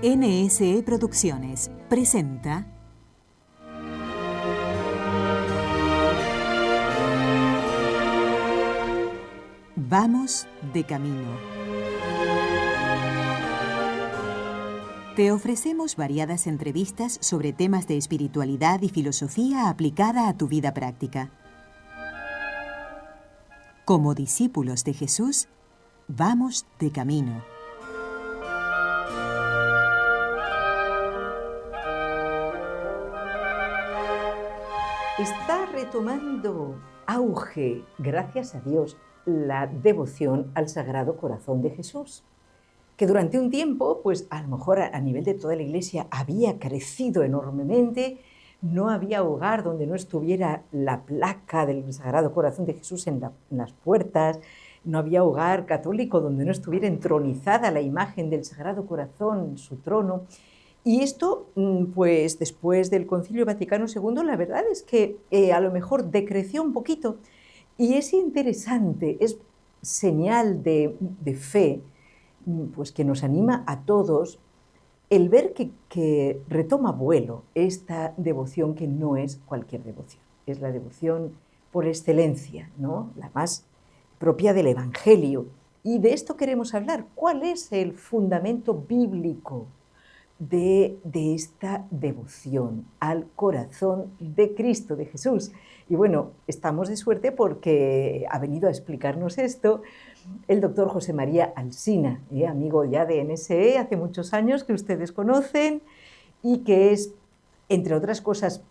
NSE Producciones presenta Vamos de camino. Te ofrecemos variadas entrevistas sobre temas de espiritualidad y filosofía aplicada a tu vida práctica. Como discípulos de Jesús, vamos de camino. Está retomando auge, gracias a Dios, la devoción al Sagrado Corazón de Jesús, que durante un tiempo, pues a lo mejor a nivel de toda la Iglesia había crecido enormemente, no había hogar donde no estuviera la placa del Sagrado Corazón de Jesús en las puertas, no había hogar católico donde no estuviera entronizada la imagen del Sagrado Corazón en su trono. Y esto, pues después del Concilio Vaticano II, la verdad es que a lo mejor decreció un poquito. Y es interesante, es señal de fe, pues que nos anima a todos el ver que retoma vuelo esta devoción, que no es cualquier devoción, es la devoción por excelencia, ¿no? La más propia del Evangelio. Y de esto queremos hablar. ¿Cuál es el fundamento bíblico de esta devoción al corazón de Cristo, de Jesús? Y bueno, estamos de suerte porque ha venido a explicarnos esto el doctor José María Alsina, amigo ya de NSE, hace muchos años, que ustedes conocen, y que es, entre otras cosas,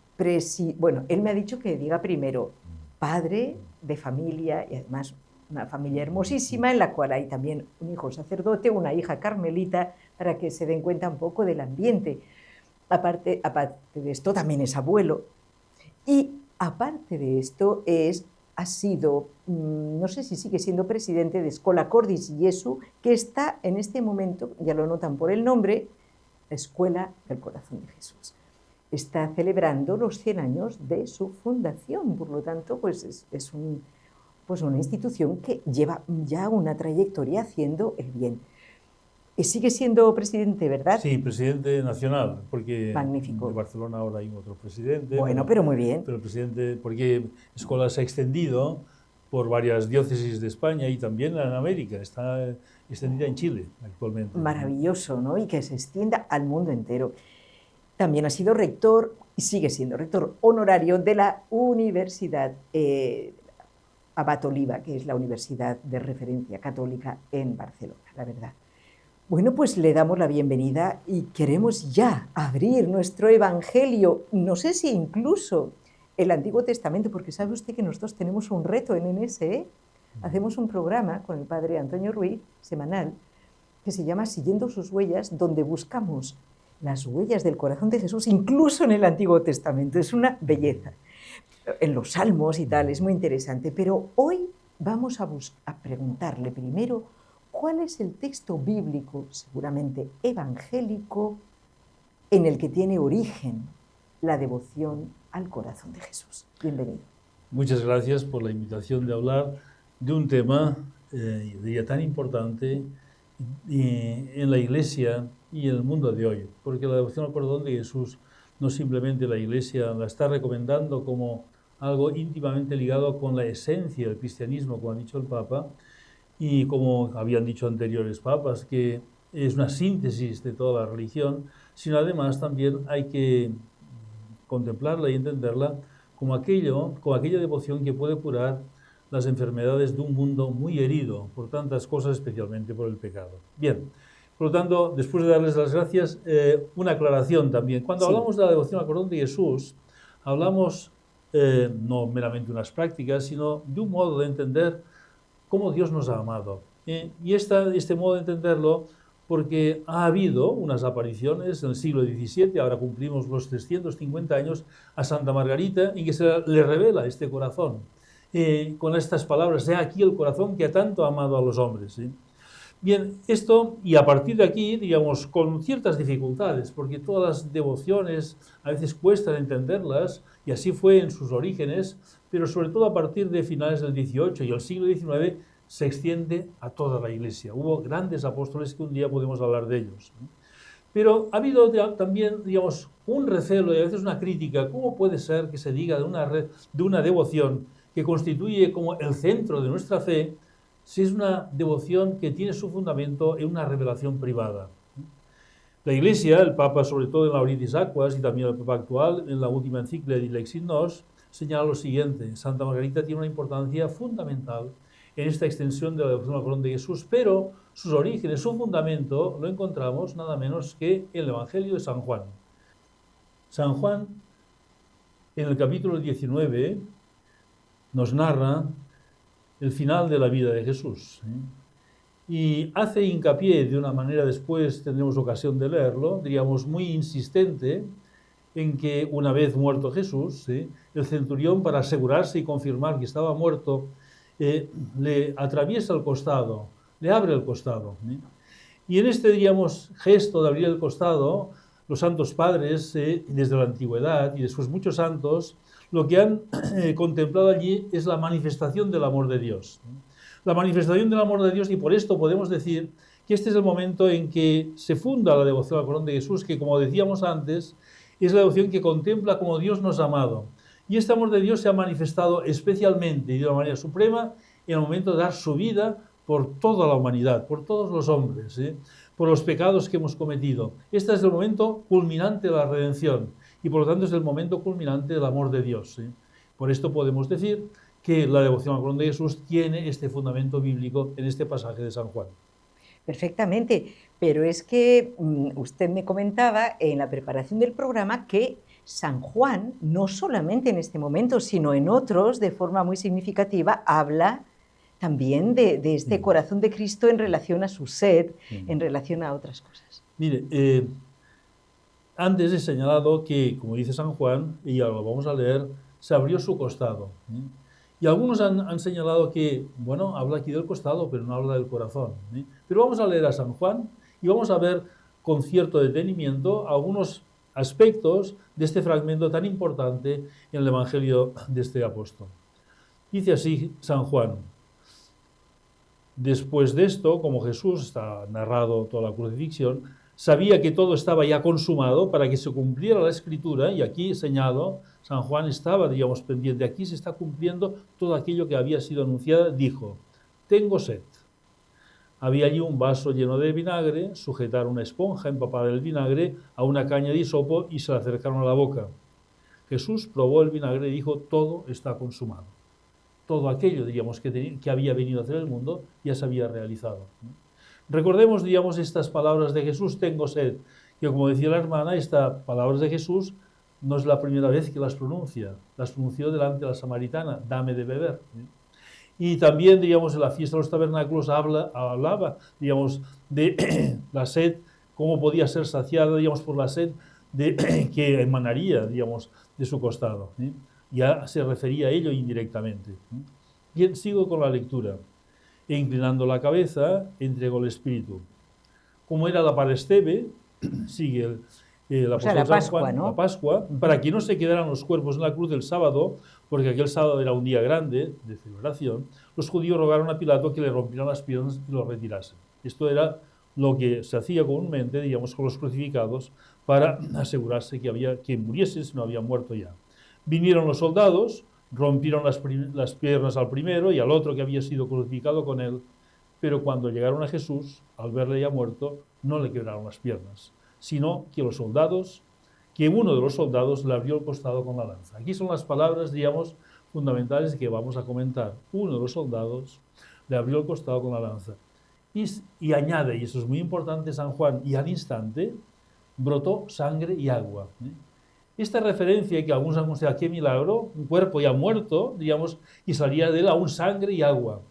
bueno, él me ha dicho que diga primero padre de familia, y además una familia hermosísima, en la cual hay también un hijo sacerdote, una hija carmelita, para que se den cuenta un poco del ambiente. Aparte de esto, también es abuelo. Y aparte de esto, ha sido, no sé si sigue siendo presidente de Escola Cordis Jesu, que está en este momento, ya lo notan por el nombre, la Escuela del Corazón de Jesús. Está celebrando los 100 años de su fundación, por lo tanto, pues es una institución que lleva ya una trayectoria haciendo el bien. Sigue siendo presidente, ¿verdad? Sí, presidente nacional, porque Magnífico. En Barcelona ahora hay otro presidente. Bueno, pero muy bien. Pero el presidente, porque Escola se ha extendido por varias diócesis de España y también en América, está extendida en Chile actualmente. Maravilloso, ¿no? Y que se extienda al mundo entero. También ha sido rector, y sigue siendo rector honorario de la Universidad Abat Oliba, que es la universidad de referencia católica en Barcelona, la verdad. Bueno, pues le damos la bienvenida y queremos ya abrir nuestro Evangelio, no sé si incluso el Antiguo Testamento, porque sabe usted que nosotros tenemos un reto en NSE. Hacemos un programa con el padre Antonio Ruiz, semanal, que se llama Siguiendo sus huellas, donde buscamos las huellas del corazón de Jesús, incluso en el Antiguo Testamento. Es una belleza. En los Salmos y tal, es muy interesante. Pero hoy vamos a preguntarle primero cuál es el texto bíblico, seguramente evangélico, en el que tiene origen la devoción al corazón de Jesús. Bienvenido. Muchas gracias por la invitación de hablar de un tema, diría, tan importante en la Iglesia y en el mundo de hoy, porque la devoción al corazón de Jesús no simplemente la Iglesia la está recomendando como algo íntimamente ligado con la esencia del cristianismo, como ha dicho el Papa, y como habían dicho anteriores papas, que es una síntesis de toda la religión, sino además también hay que contemplarla y entenderla como aquella devoción que puede curar las enfermedades de un mundo muy herido por tantas cosas, especialmente por el pecado. Bien, por lo tanto, después de darles las gracias, una aclaración también. Cuando hablamos de la devoción al corazón de Jesús, hablamos no meramente unas prácticas, sino de un modo de entender cómo Dios nos ha amado. Y este modo de entenderlo, porque ha habido unas apariciones en el siglo XVII, ahora cumplimos los 350 años, a Santa Margarita, en que se le revela este corazón, con estas palabras: «He aquí el corazón que tanto ha amado a los hombres». Bien, esto, y a partir de aquí, digamos, con ciertas dificultades, porque todas las devociones a veces cuestan entenderlas, y así fue en sus orígenes, pero sobre todo a partir de finales del XVIII y el siglo XIX se extiende a toda la Iglesia. Hubo grandes apóstoles que un día podemos hablar de ellos. Pero ha habido también, digamos, un recelo y a veces una crítica. ¿Cómo puede ser que se diga de una devoción que constituye como el centro de nuestra fe si es una devoción que tiene su fundamento en una revelación privada? La Iglesia, el Papa, sobre todo en Lauridis Aquas y también el Papa actual, en la última encíclica de Dilexit Nos, señala lo siguiente: Santa Margarita tiene una importancia fundamental en esta extensión de la devoción al corazón de Jesús, pero sus orígenes, su fundamento, lo encontramos nada menos que en el Evangelio de San Juan. San Juan, en el capítulo 19, nos narra el final de la vida de Jesús, y hace hincapié de una manera, después tendremos ocasión de leerlo, diríamos muy insistente, en que una vez muerto Jesús, el centurión, para asegurarse y confirmar que estaba muerto, le atraviesa el costado, le abre el costado. Y en este, diríamos, gesto de abrir el costado, los santos padres, desde la antigüedad y después muchos santos, lo que han contemplado allí es la manifestación del amor de Dios. La manifestación del amor de Dios, y por esto podemos decir que este es el momento en que se funda la devoción al corazón de Jesús, que, como decíamos antes, es la devoción que contempla como Dios nos ha amado. Y este amor de Dios se ha manifestado especialmente y de una manera suprema en el momento de dar su vida por toda la humanidad, por todos los hombres, por los pecados que hemos cometido. Este es el momento culminante de la redención y por lo tanto es el momento culminante del amor de Dios. Por esto podemos decir que la devoción al corazón de Jesús tiene este fundamento bíblico en este pasaje de San Juan. Perfectamente, pero es que usted me comentaba en la preparación del programa que San Juan, no solamente en este momento, sino en otros, de forma muy significativa, habla también de este corazón de Cristo en relación a su sed, en relación a otras cosas. Mire, antes he señalado que, como dice San Juan, y ahora lo vamos a leer, se abrió su costado. Y algunos han señalado que, bueno, habla aquí del costado, pero no habla del corazón. Pero vamos a leer a San Juan y vamos a ver con cierto detenimiento algunos aspectos de este fragmento tan importante en el Evangelio de este apóstol. Dice así San Juan: después de esto, como Jesús, está narrado toda la crucifixión, sabía que todo estaba ya consumado para que se cumpliera la Escritura, y aquí señalo, San Juan estaba, digamos, pendiente, aquí se está cumpliendo todo aquello que había sido anunciado, dijo: tengo sed. Había allí un vaso lleno de vinagre, sujetaron una esponja empapada del vinagre a una caña de hisopo y se la acercaron a la boca. Jesús probó el vinagre y dijo: todo está consumado. Todo aquello, digamos, que había venido a hacer el mundo ya se había realizado. Recordemos, digamos, estas palabras de Jesús: tengo sed, que, como decía la hermana, estas palabras de Jesús no es la primera vez que las pronuncia. Las pronunció delante de la samaritana: dame de beber. Y también, digamos, en la fiesta de los tabernáculos hablaba, digamos, de la sed, cómo podía ser saciada, digamos, por la sed que emanaría, digamos, de su costado. Ya se refería a ello indirectamente. Bien, sigo con la lectura. E inclinando la cabeza, entregó el Espíritu. Como era la Parestebe, sigue la Pascua, Juan, ¿no? La Pascua, para que no se quedaran los cuerpos en la cruz del sábado, porque aquel sábado era un día grande de celebración, los judíos rogaron a Pilato que le rompieran las piernas y lo retirasen. Esto era lo que se hacía comúnmente, digamos, con los crucificados, para asegurarse que muriese si no había muerto ya. Vinieron los soldados, rompieron las piernas al primero y al otro que había sido crucificado con él, pero cuando llegaron a Jesús, al verle ya muerto, no le quebraron las piernas, sino que uno de los soldados le abrió el costado con la lanza. Aquí son las palabras, digamos, fundamentales que vamos a comentar. Uno de los soldados le abrió el costado con la lanza. Y añade, y eso es muy importante, San Juan, y al instante brotó sangre y agua. Esta referencia que algunos han considerado: qué milagro, un cuerpo ya muerto, digamos, y salía de él aún sangre y agua.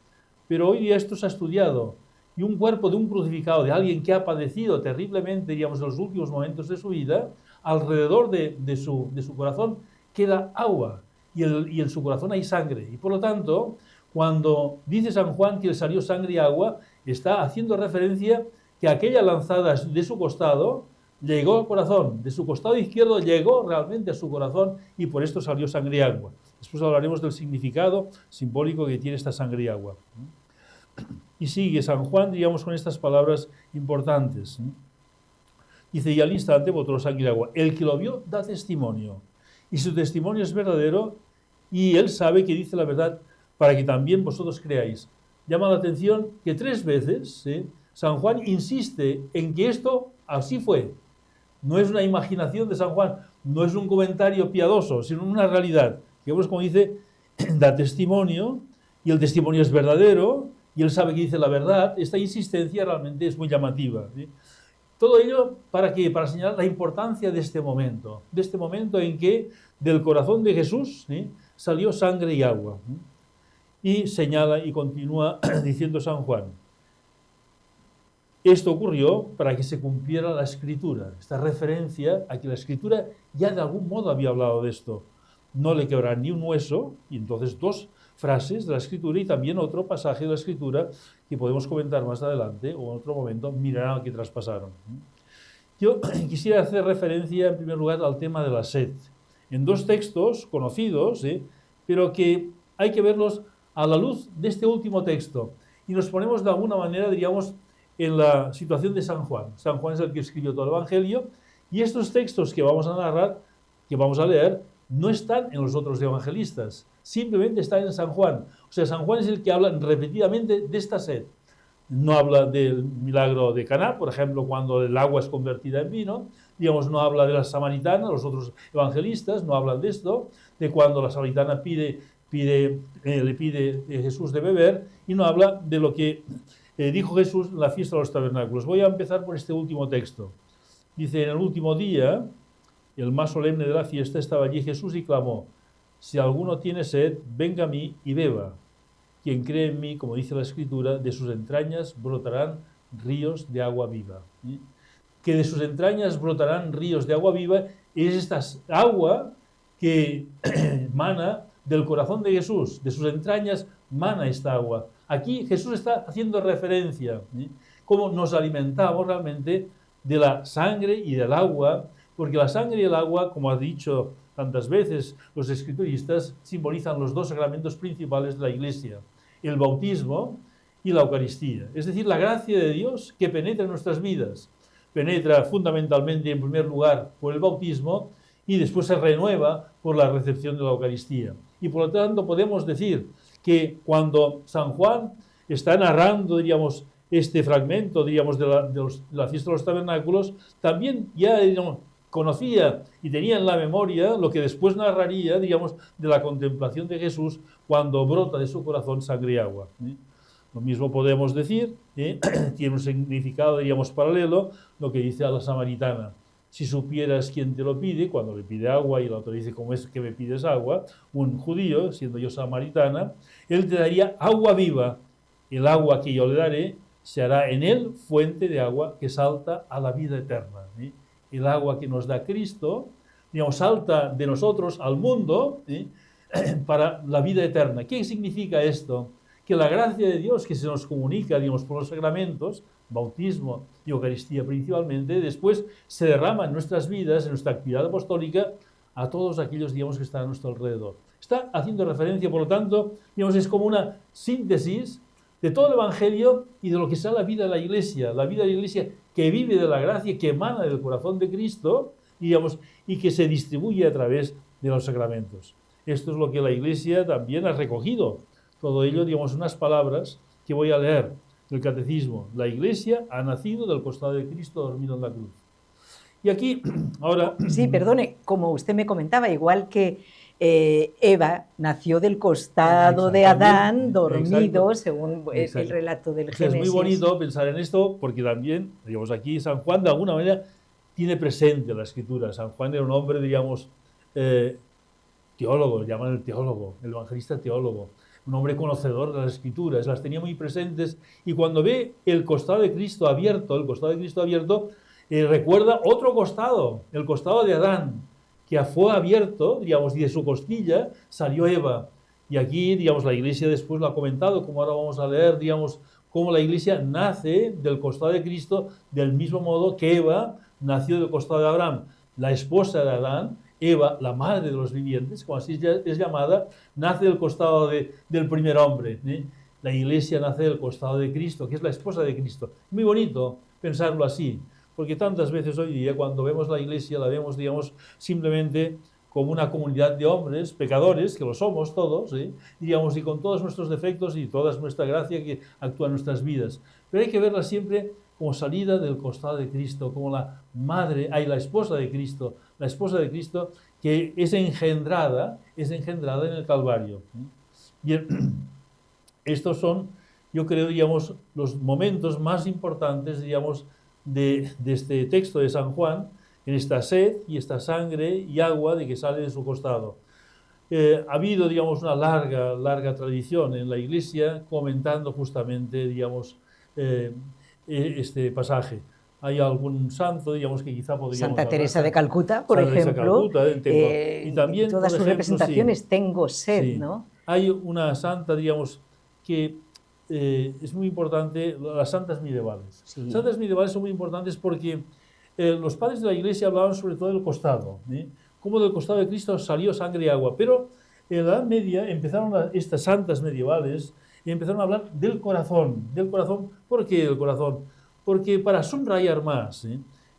Pero hoy día esto se ha estudiado, y un cuerpo de un crucificado, de alguien que ha padecido terriblemente, digamos, en los últimos momentos de su vida, alrededor de su corazón queda agua, y en su corazón hay sangre. Y por lo tanto, cuando dice San Juan que le salió sangre y agua, está haciendo referencia que aquella lanzada de su costado llegó al corazón, de su costado izquierdo llegó realmente a su corazón, y por esto salió sangre y agua. Después hablaremos del significado simbólico que tiene esta sangre y agua. Y sigue San Juan, digamos, con estas palabras importantes. Dice, y al instante brotó sangre y agua. El que lo vio da testimonio, y su testimonio es verdadero, y él sabe que dice la verdad para que también vosotros creáis. Llama la atención que 3 veces San Juan insiste en que esto así fue. No es una imaginación de San Juan, no es un comentario piadoso, sino una realidad. Que vemos como dice, da testimonio, y el testimonio es verdadero, y él sabe que dice la verdad. Esta insistencia realmente es muy llamativa, ¿sí? Todo ello, ¿para qué? Para señalar la importancia de este momento en que del corazón de Jesús, ¿sí?, salió sangre y agua. ¿Sí? Y señala y continúa diciendo San Juan, esto ocurrió para que se cumpliera la Escritura, esta referencia a que la Escritura ya de algún modo había hablado de esto. No le quebrará ni un hueso, y entonces 2 frases de la Escritura y también otro pasaje de la Escritura que podemos comentar más adelante o en otro momento, mirarán al que traspasaron. Yo quisiera hacer referencia en primer lugar al tema de la sed, en 2 textos conocidos, pero que hay que verlos a la luz de este último texto, y nos ponemos de alguna manera, diríamos, en la situación de San Juan. San Juan es el que escribió todo el Evangelio, y estos textos que vamos a narrar, que vamos a leer, no están en los otros evangelistas, simplemente están en San Juan. O sea, San Juan es el que habla repetidamente de esta sed. No habla del milagro de Caná, por ejemplo, cuando el agua es convertida en vino. Digamos, no habla de la samaritana, los otros evangelistas no hablan de esto, de cuando la samaritana le pide a Jesús de beber, y no habla de lo que dijo Jesús en la fiesta de los tabernáculos. Voy a empezar por este último texto. Dice, en el último día, el más solemne de la fiesta, estaba allí Jesús y clamó, si alguno tiene sed, venga a mí y beba. Quien cree en mí, como dice la Escritura, de sus entrañas brotarán ríos de agua viva. ¿Sí? Que de sus entrañas brotarán ríos de agua viva es esta agua que mana del corazón de Jesús, de sus entrañas mana esta agua. Aquí Jesús está haciendo referencia, ¿sí?, cómo nos alimentamos realmente de la sangre y del agua, porque la sangre y el agua, como ha dicho tantas veces los escrituristas, simbolizan los 2 sacramentos principales de la Iglesia, el bautismo y la Eucaristía. Es decir, la gracia de Dios que penetra en nuestras vidas. Penetra fundamentalmente, en primer lugar, por el bautismo, y después se renueva por la recepción de la Eucaristía. Y por lo tanto podemos decir que cuando San Juan está narrando, diríamos, este fragmento, diríamos, de la fiesta de los tabernáculos, también ya, digamos, conocía y tenía en la memoria lo que después narraría, digamos, de la contemplación de Jesús cuando brota de su corazón sangre y agua. Lo mismo podemos decir, tiene un significado, diríamos, paralelo, lo que dice a la samaritana. Si supieras quién te lo pide, cuando le pide agua y la otra dice, ¿cómo es que me pides agua? Un judío, siendo yo samaritana, él te daría agua viva. El agua que yo le daré se hará en él fuente de agua que salta a la vida eterna. El agua que nos da Cristo, digamos, salta de nosotros al mundo para la vida eterna. ¿Qué significa esto? Que la gracia de Dios que se nos comunica, digamos, por los sacramentos, bautismo y Eucaristía principalmente, después se derrama en nuestras vidas, en nuestra actividad apostólica, a todos aquellos, digamos, que están a nuestro alrededor. Está haciendo referencia, por lo tanto, digamos, es como una síntesis de todo el Evangelio y de lo que será la vida de la Iglesia que vive de la gracia, que emana del corazón de Cristo, digamos, y que se distribuye a través de los sacramentos. Esto es lo que la Iglesia también ha recogido. Todo ello, digamos, unas palabras que voy a leer del Catecismo. La Iglesia ha nacido del costado de Cristo dormido en la cruz. Y aquí, ahora... Sí, perdone, como usted me comentaba, igual que Eva nació del costado de Adán, dormido, según el relato del Génesis. Es muy bonito pensar en esto, porque también, digamos, aquí San Juan de alguna manera tiene presente la Escritura. San Juan era un hombre, digamos, teólogo, llaman el teólogo, el evangelista teólogo, un hombre conocedor de las Escrituras, las tenía muy presentes, y cuando ve el costado de Cristo abierto, recuerda otro costado, el costado de Adán, que fue abierto, digamos, y de su costilla salió Eva. Y aquí, digamos, la Iglesia después lo ha comentado, como ahora vamos a leer, digamos, cómo la Iglesia nace del costado de Cristo, del mismo modo que Eva nació del costado de Abraham. La esposa de Adán, Eva, la madre de los vivientes, como así es llamada, nace del costado del primer hombre. La Iglesia nace del costado de Cristo, que es la esposa de Cristo. Muy bonito pensarlo así, Porque tantas veces hoy día, cuando vemos la Iglesia, la vemos, digamos, simplemente como una comunidad de hombres, pecadores, que lo somos todos, digamos, y con todos nuestros defectos y toda nuestra gracia que actúa en nuestras vidas. Pero hay que verla siempre como salida del costado de Cristo, como la la esposa de Cristo, que es engendrada en el Calvario. Bien, estos son, yo creo, digamos, los momentos más importantes, digamos, de este texto de San Juan, en esta sed y esta sangre y agua de que sale de su costado. Ha habido, digamos, una larga tradición en la Iglesia comentando justamente, digamos, este pasaje. Hay algún santo, digamos, que quizá podríamos Santa hablar. Teresa de Calcuta, por Santa Teresa de ejemplo, Calcuta, y también, en todas por sus ejemplo, representaciones, sí, tengo sed, sí. ¿no? Hay una santa, digamos, que es muy importante, las santas medievales. Sí. Las santas medievales son muy importantes porque los padres de la Iglesia hablaban sobre todo del costado, cómo del costado de Cristo salió sangre y agua, pero en la Edad Media empezaron estas santas medievales y empezaron a hablar del corazón. ¿Por qué del corazón? Porque para subrayar más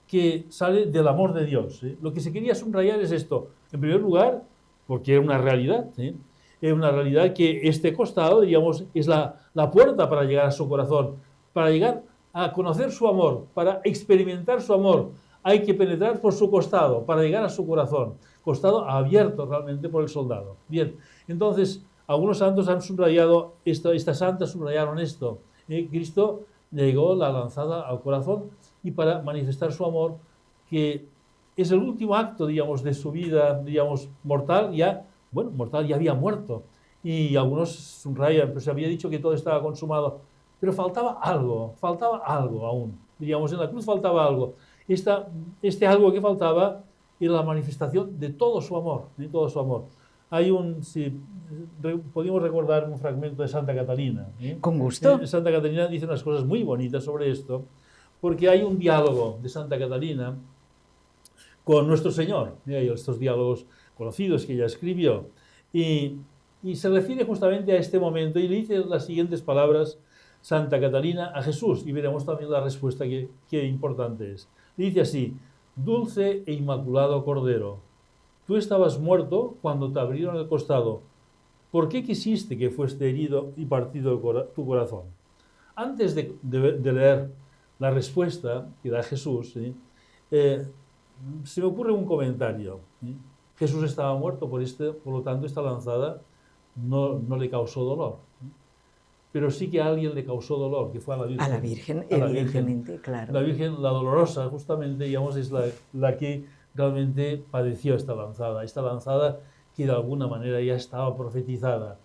que sale del amor de Dios. Lo que se quería subrayar es esto. En primer lugar, porque era una realidad, es una realidad que este costado, digamos, es la puerta para llegar a su corazón, para llegar a conocer su amor, para experimentar su amor. Hay que penetrar por su costado para llegar a su corazón. Costado abierto realmente por el soldado. Bien, entonces, algunos santos han subrayado esto, estas santas subrayaron esto. Cristo llegó la lanzada al corazón y para manifestar su amor, que es el último acto, digamos, de su vida, digamos, mortal, ya había muerto. Y algunos subrayan, pues se había dicho que todo estaba consumado, pero faltaba algo aún. Digamos, en la cruz faltaba algo. Este algo que faltaba era la manifestación de todo su amor, podemos recordar un fragmento de Santa Catalina. Con gusto. Santa Catalina dice unas cosas muy bonitas sobre esto, porque hay un diálogo de Santa Catalina con nuestro Señor. Hay estos diálogos conocidos que ella escribió. Y se refiere justamente a este momento y le dice las siguientes palabras Santa Catalina a Jesús, y veremos también la respuesta que importante es. Le dice así: dulce e inmaculado Cordero, tú estabas muerto cuando te abrieron el costado. ¿Por qué quisiste que fuese herido y partido tu corazón? Antes de leer la respuesta que da Jesús, se me ocurre un comentario. Jesús estaba muerto, por lo tanto esta lanzada no le causó dolor. Pero sí que a alguien le causó dolor, que fue a la Virgen. A la Virgen, evidentemente, claro. La Virgen, la dolorosa, justamente, digamos, es la que realmente padeció esta lanzada que de alguna manera ya estaba profetizada.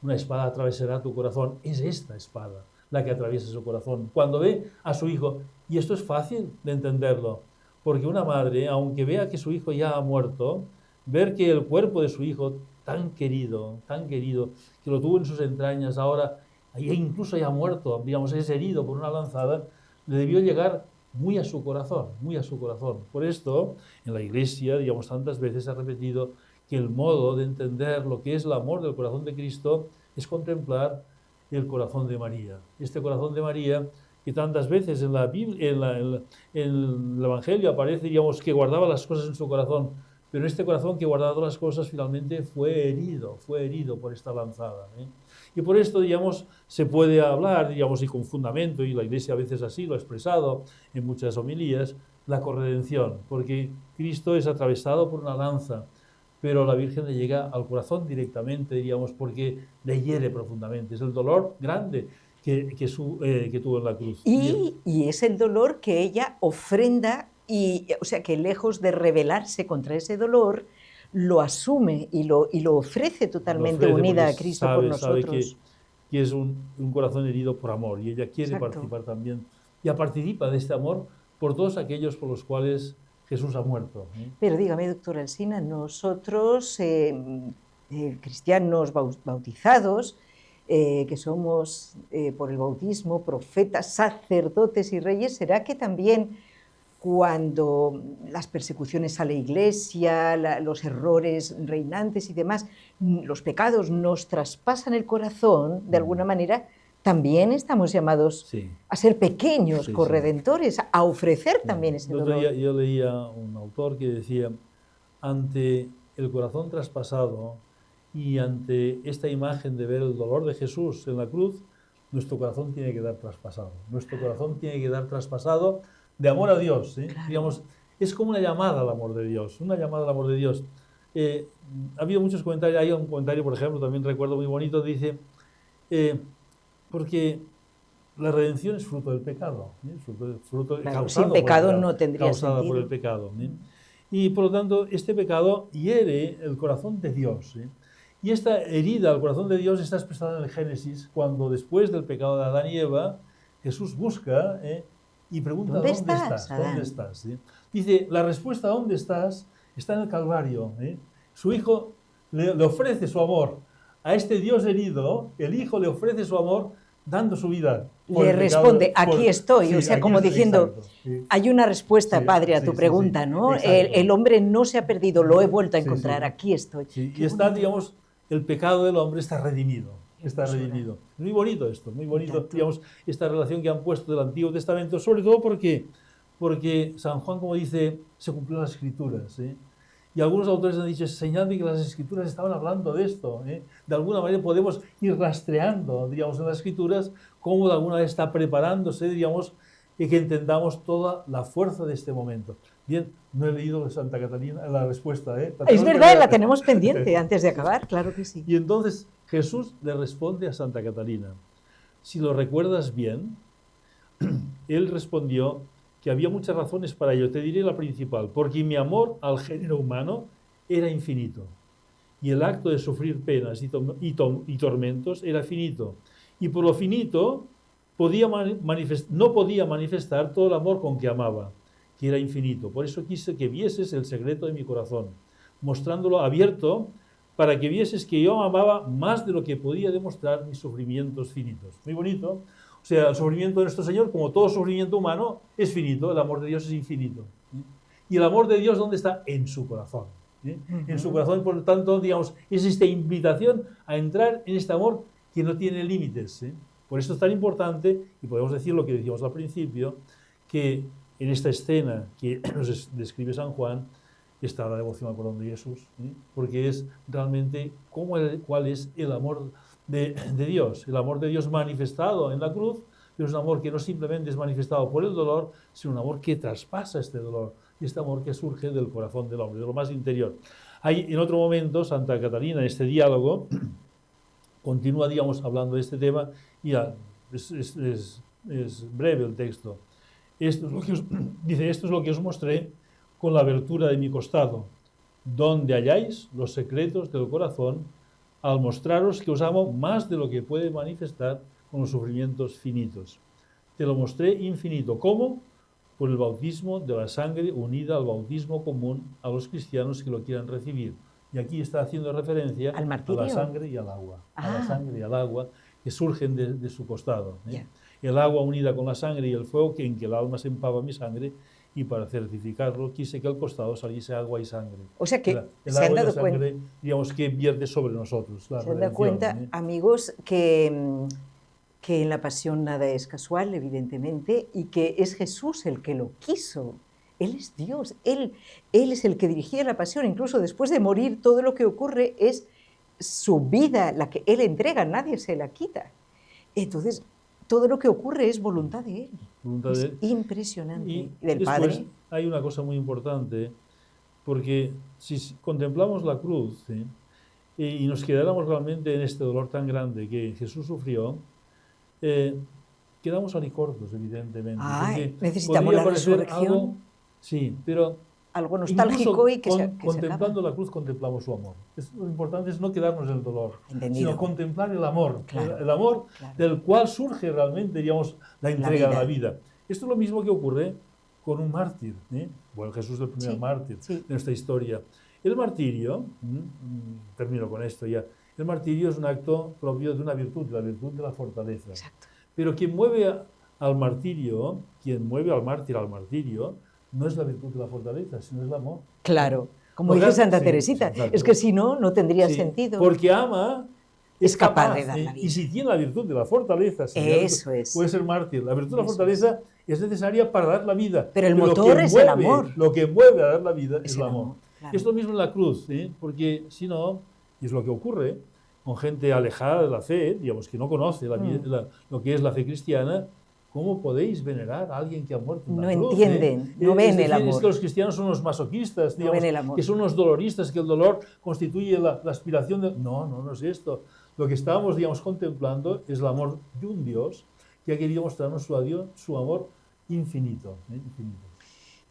Una espada atravesará tu corazón. Es esta espada la que atraviesa su corazón. Cuando ve a su hijo, y esto es fácil de entenderlo, porque una madre, aunque vea que su hijo ya ha muerto, ver que el cuerpo de su hijo tan querido, que lo tuvo en sus entrañas, ahora incluso ya muerto, digamos, es herido por una lanzada, le debió llegar muy a su corazón, muy a su corazón. Por esto, en la Iglesia, digamos, tantas veces se ha repetido que el modo de entender lo que es el amor del corazón de Cristo es contemplar el corazón de María. Este corazón de María, que tantas veces en la Biblia, en el Evangelio aparece, digamos, que guardaba las cosas en su corazón, pero este corazón que guardaba las cosas finalmente fue herido por esta lanzada. Y por esto, digamos, se puede hablar, digamos, y con fundamento, y la Iglesia a veces así lo ha expresado en muchas homilías, la corredención, porque Cristo es atravesado por una lanza, pero la Virgen le llega al corazón directamente, diríamos, porque le hiere profundamente. Es el dolor grande que tuvo en la cruz. Y es el dolor que ella ofrenda, o sea, que lejos de rebelarse contra ese dolor, lo asume y lo ofrece totalmente unida a Cristo por nosotros. Sabe que es un corazón herido por amor, y ella quiere participar también. Ya participa de este amor por todos aquellos por los cuales Jesús ha muerto. Pero dígame, doctora Alsina, nosotros, cristianos bautizados, que somos por el bautismo profetas, sacerdotes y reyes, ¿será que también cuando las persecuciones a la Iglesia, los errores reinantes y demás, los pecados nos traspasan el corazón, de alguna manera también estamos llamados Sí. a ser pequeños Sí, sí. corredentores, a ofrecer también ese El otro día dolor. yo leía un autor que decía, ante el corazón traspasado y ante esta imagen de ver el dolor de Jesús en la cruz, nuestro corazón tiene que quedar traspasado. Nuestro corazón tiene que quedar traspasado de amor a Dios. Claro. Digamos, es como una llamada al amor de Dios, una llamada al amor de Dios. Ha habido muchos comentarios, hay un comentario, por ejemplo, también recuerdo muy bonito, dice, porque la redención es fruto del pecado, fruto Claro, causado sin por el pecado no tendría causada por el sentido. pecado. Y por lo tanto, este pecado hiere el corazón de Dios. Y esta herida al corazón de Dios está expresada en el Génesis, cuando después del pecado de Adán y Eva, Jesús busca y pregunta, ¿Dónde ¿dónde estás, estás? Adán? ¿Dónde estás? Dice, la respuesta ¿dónde estás? Está en el Calvario. Su hijo le ofrece su amor a este Dios herido, el hijo le ofrece su amor dando su vida. por Le el pecado, responde, aquí estoy, sí, o sea, aquí como estoy, diciendo, exacto, sí. hay una respuesta, Sí, Padre, a sí, tu sí, pregunta, sí, ¿no? exacto. El hombre no se ha perdido, lo he vuelto a Sí, encontrar, sí. aquí estoy. Sí, Qué y está, bonito. digamos, el pecado del hombre está redimido. Qué Está hermosura. redimido. Muy bonito esto, muy bonito, tanto. digamos, esta relación que han puesto del Antiguo Testamento, sobre todo porque San Juan, como dice, se cumplió las Escrituras. Y algunos autores han dicho, señalando que las Escrituras estaban hablando de esto. De alguna manera podemos ir rastreando, digamos, en las Escrituras, cómo de alguna manera está preparándose, digamos, y que entendamos toda la fuerza de este momento. Bien, no he leído de Santa Catalina la respuesta. La Es tenemos verdad, que la leer. tenemos pendiente antes de acabar, claro que sí. Y entonces Jesús le responde a Santa Catalina. Si lo recuerdas bien, él respondió que había muchas razones para ello. Te diré la principal, porque mi amor al género humano era infinito. Y el acto de sufrir penas y tormentos era finito. Y por lo finito no podía manifestar todo el amor con que amaba, que era infinito. Por eso quise que vieses el secreto de mi corazón, mostrándolo abierto para que vieses que yo amaba más de lo que podía demostrar mis sufrimientos finitos. Muy bonito. O sea, el sufrimiento de nuestro Señor, como todo sufrimiento humano, es finito, el amor de Dios es infinito. ¿Y el amor de Dios dónde está? En su corazón. En su corazón, por lo tanto, digamos, es esta invitación a entrar en este amor que no tiene límites. Por eso es tan importante, y podemos decir lo que decíamos al principio, que en esta escena que nos describe San Juan, está la devoción al corazón de Jesús, porque es realmente cuál es el amor de Dios, el amor de Dios manifestado en la cruz, pero es un amor que no simplemente es manifestado por el dolor, sino un amor que traspasa este dolor, y este amor que surge del corazón del hombre, de lo más interior. Hay en otro momento, Santa Catalina, en este diálogo, continúa, digamos, hablando de este tema, y ya, es breve el texto. Dice, esto es lo que os mostré con la abertura de mi costado, donde halláis los secretos del corazón, al mostraros que os amo más de lo que puede manifestar con los sufrimientos finitos. Te lo mostré infinito. ¿Cómo? Por el bautismo de la sangre unida al bautismo común a los cristianos que lo quieran recibir. Y aquí está haciendo referencia ¿Al martirio? a la sangre y al agua. A la sangre y al agua que surgen de su costado. Yeah. El agua unida con la sangre y el fuego, en que el alma se empapa mi sangre, y para certificarlo quise que al costado saliese agua y sangre. O sea que el se agua han y la dado sangre, cuenta, digamos, que vierte sobre nosotros. se han dado cuenta, amigos, que en la pasión nada es casual, evidentemente, y que es Jesús el que lo quiso. Él es Dios, Él es el que dirigía la pasión. Incluso después de morir, todo lo que ocurre es su vida, la que Él entrega, nadie se la quita. Entonces, todo lo que ocurre es voluntad de Él. Es impresionante. Y del después Padre. hay una cosa muy importante, porque si contemplamos la cruz y nos quedáramos realmente en este dolor tan grande que Jesús sufrió, quedamos alicortos, evidentemente. Ay, porque necesitamos podría la parecer resurrección. algo, sí, pero Algo nostálgico y que se contemplando acaba. la cruz contemplamos su amor. Lo importante es no quedarnos en el dolor, Entendido. sino contemplar el amor, Claro, el amor claro. del cual surge realmente, digamos, la entrega de la vida. vida. Esto es lo mismo que ocurre con un mártir. Bueno, Jesús es el primer mártir de nuestra historia. El martirio, termino con esto ya, el martirio es un acto propio de una virtud, la virtud de la fortaleza. Exacto. Pero quien mueve al martirio, quien mueve al mártir al martirio, no es la virtud de la fortaleza, sino es el amor. Claro, como dice Santa Teresita, exacto. es que si no, no tendría Sí, sentido. Porque ama es capaz de dar la vida. Y si tiene la virtud de la fortaleza, Eso es. puede ser mártir. La virtud de la fortaleza es necesaria para dar la vida. Pero el motor es el amor. Lo que mueve a dar la vida es el amor. Claro. Es lo mismo en la cruz, porque si no, y es lo que ocurre con gente alejada de la fe, digamos, que no conoce lo que es la fe cristiana. ¿Cómo podéis venerar a alguien que ha muerto en la cruz? No entienden, no ven el amor. Es que los cristianos son unos masoquistas, digamos, no ven el amor. Que son unos doloristas, que el dolor constituye la aspiración de... No es esto. Lo que estábamos, digamos, contemplando es el amor de un Dios que ha querido mostrarnos su amor infinito.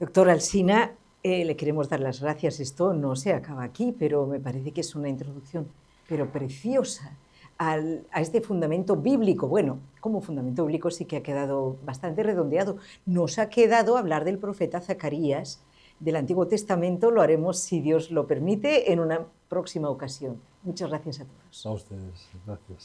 Doctor Alsina, le queremos dar las gracias. Esto no se acaba aquí, pero me parece que es una introducción, pero preciosa, a este fundamento bíblico. Bueno, como fundamento bíblico sí que ha quedado bastante redondeado. Nos ha quedado hablar del profeta Zacarías, del Antiguo Testamento. Lo haremos, si Dios lo permite, en una próxima ocasión. Muchas gracias a todos. A ustedes, gracias.